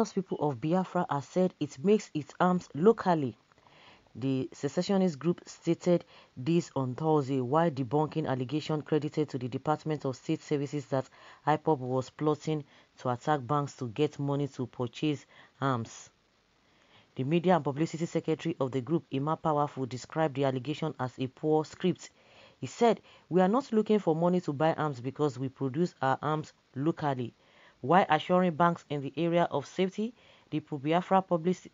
indigenous people of Biafra have said it makes its arms locally. The secessionist group stated this on Thursday while debunking allegations credited to the Department of State Services that Ipob was plotting to attack banks to get money to purchase arms. The Media and Publicity Secretary of the group, Emma Powerful, described the allegation as a poor script. He said, "We are not looking for money to buy arms because we produce our arms locally." While assuring banks in the area of safety, the pro-Biafra publicist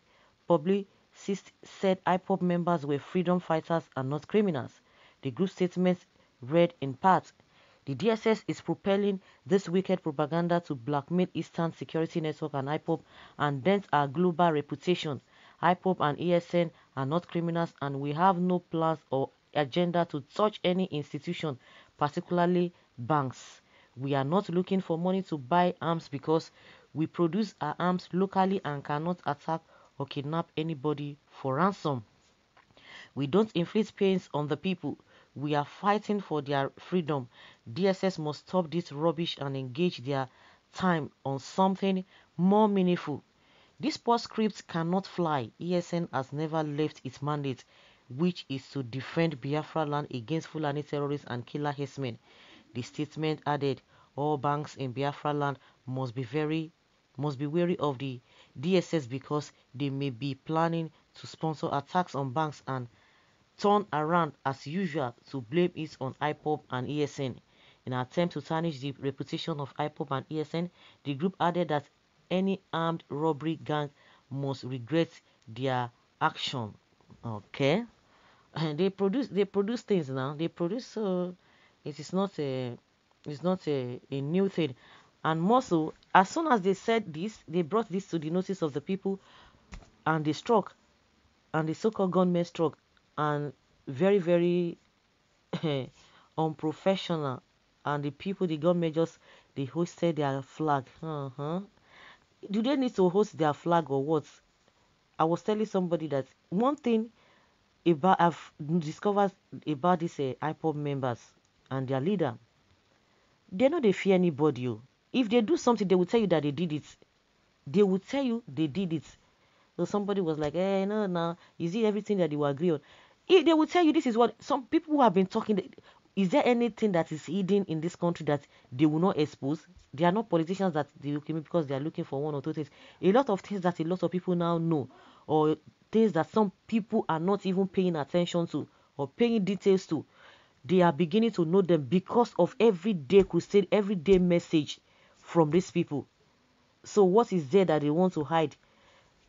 said Ipob members were freedom fighters and not criminals. The group statement read in part, "The DSS is propelling this wicked propaganda to blackmail Eastern Security Network and Ipob and dent our global reputation. Ipob and ESN are not criminals and we have no plans or agenda to touch any institution, particularly banks. We are not looking for money to buy arms because we produce our arms locally and cannot attack or kidnap anybody for ransom. We don't inflict pains on the people. We are fighting for their freedom. DSS must stop this rubbish and engage their time on something more meaningful. This postscript cannot fly. ESN has never left its mandate, which is to defend Biafra land against Fulani terrorists and killer herdsmen." The statement added, "All banks in Biafra land must be wary of the DSS because they may be planning to sponsor attacks on banks and turn around as usual to blame it on Ipob and ESN." In an attempt to tarnish the reputation of Ipob and ESN, the group added that any armed robbery gang must regret their action. Okay, and they produce things now. They produce, so it is not a new thing. And more so, as soon as they said this, they brought this to the notice of the people, and they struck, and the so-called gunmen struck, and very, very unprofessional. And the people, the gunmen, just they hosted their flag. Do they need to host their flag or what? I was telling somebody that one thing about I've discovered about these Ipob members and their leader, they know they fear anybody. Oh. If they do something, they will tell you that they did it. They will tell you they did it. So somebody was like, "Hey, no, is it everything that they will agree on?" They will tell you this is what some people who have been talking. Is there anything that is hidden in this country that they will not expose? They are not politicians that they look at because they are looking for one or two things. A lot of things that a lot of people now know, or things that some people are not even paying attention to or paying details to, they are beginning to know them because of everyday crusade, everyday message from these people. So what is there that they want to hide?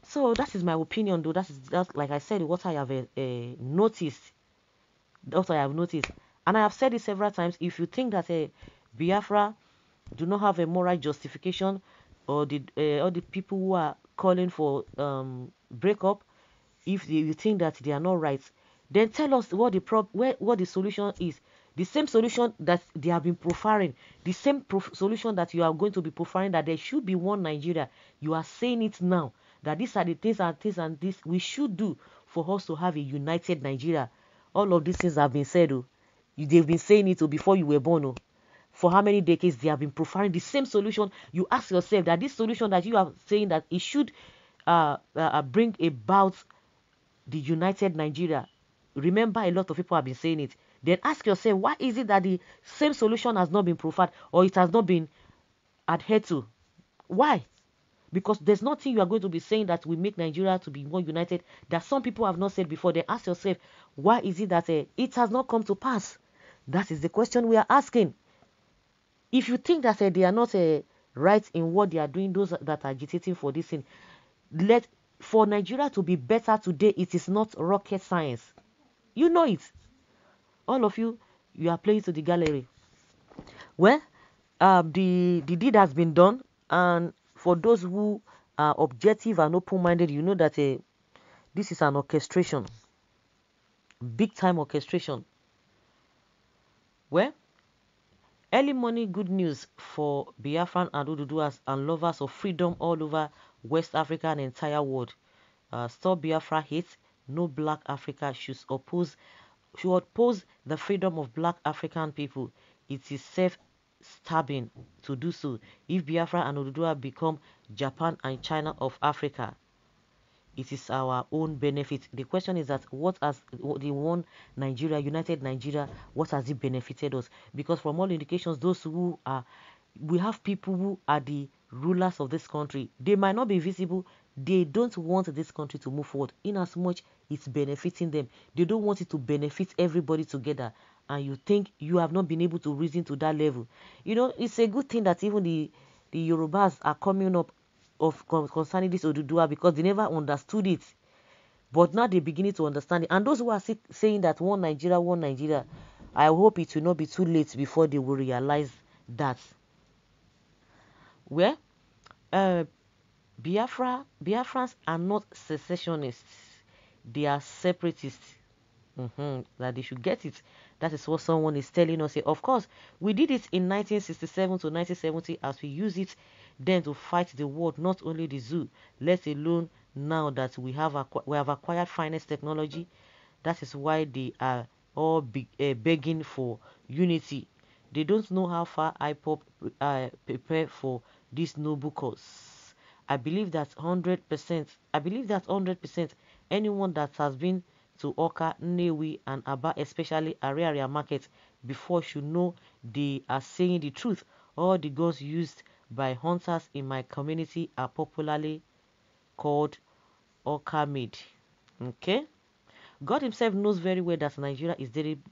So that is my opinion, though. That's like I said, what I have noticed. That's what I have noticed, and I have said it several times. If you think that Biafra do not have a moral justification, or the people who are calling for breakup, if you think that they are not right, then tell us what the solution is. The same solution that they have been profiling, the same solution that you are going to be profiling, that there should be one Nigeria. You are saying it now, that these are the things and this we should do for us to have a united Nigeria. All of these things have been said. Oh. They've been saying it before you were born. Oh. For how many decades they have been profiling the same solution? You ask yourself that this solution that you are saying that it should bring about the united Nigeria. Remember, a lot of people have been saying it. Then ask yourself, why is it that the same solution has not been profiled or it has not been adhered to? Why? Because there's nothing you are going to be saying that will make Nigeria to be more united that some people have not said before. Then ask yourself, why is it that it has not come to pass? That is the question we are asking. If you think that they are not right in what they are doing, those that are agitating for this thing, for Nigeria to be better today, it is not rocket science. You know it. All of you are playing to the gallery. Well, the deed has been done, and for those who are objective and open-minded, you know that this is an orchestration, big time orchestration. Well, early morning good news for Biafran and Oduduwas and lovers of freedom all over West Africa and entire world. Stop Biafra hate. No Black Africa should oppose the freedom of Black African people. It is stabbing to do so. If Biafra and Oduduwa become Japan and China of Africa, it is our own benefit. The question is that what has the one Nigeria, united Nigeria, what has it benefited us? Because from all indications, those who are, we have people who are the rulers of this country. They might not be visible. They don't want this country to move forward in as much it's benefiting them. They don't want it to benefit everybody together. And you think you have not been able to reason to that level. You know, it's a good thing that even the Yorubas are coming up of concerning this Oduduwa, because they never understood it. But now they're beginning to understand it. And those who are saying that one Nigeria, I hope it will not be too late before they will realize that. Well, Biafrans are not secessionists. They are separatists. That they should get it. That is what someone is telling us here. Of course, we did it in 1967 to 1970 as we use it then to fight the world, not only the zoo, let alone now that we have acquired finest technology. That is why they are all begging for unity. They don't know how far Ipob prepare for this noble cause. I believe that 100%. I believe that 100%. Anyone that has been to Oka, Newi, and Aba, especially area market, before should know they are saying the truth. All the guns used by hunters in my community are popularly called Oka made. Okay? God himself knows very well that Nigeria is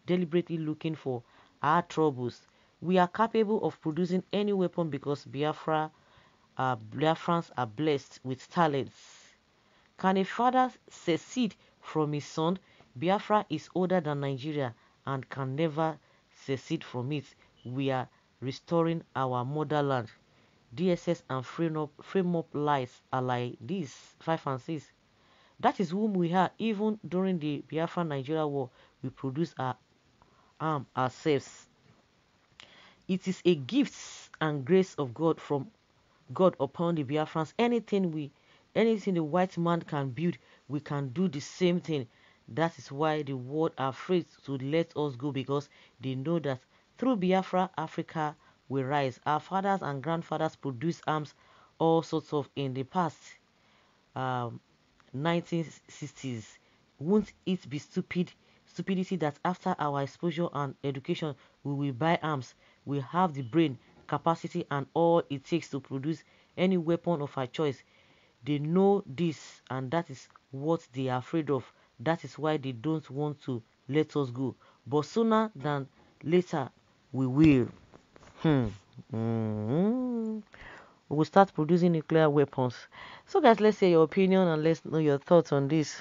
deliberately looking for our troubles. We are capable of producing any weapon because Biafrans are blessed with talents. Can a father secede from his son? Biafra is older than Nigeria and can never secede from it. We are restoring our motherland. DSS and frame up lies are like this, 5 and 6. That is whom we are. Even during the Biafra Nigeria war, we produce our arm ourselves. It is a gift and grace of God from God upon the Biafrans. Anything the white man can build, we can do the same thing. That is why the world are afraid to let us go, because they know that through Biafra, Africa will rise. Our fathers and grandfathers produced arms, all sorts of in the past. 1960s. Won't it be stupidity that after our exposure and education we will buy arms? We have the brain, capacity, and all it takes to produce any weapon of our choice. They know this, and that is what they are afraid of. That is why they don't want to let us go. But sooner than later we will. We will start producing nuclear weapons. So guys, let's hear your opinion and let's know your thoughts on this.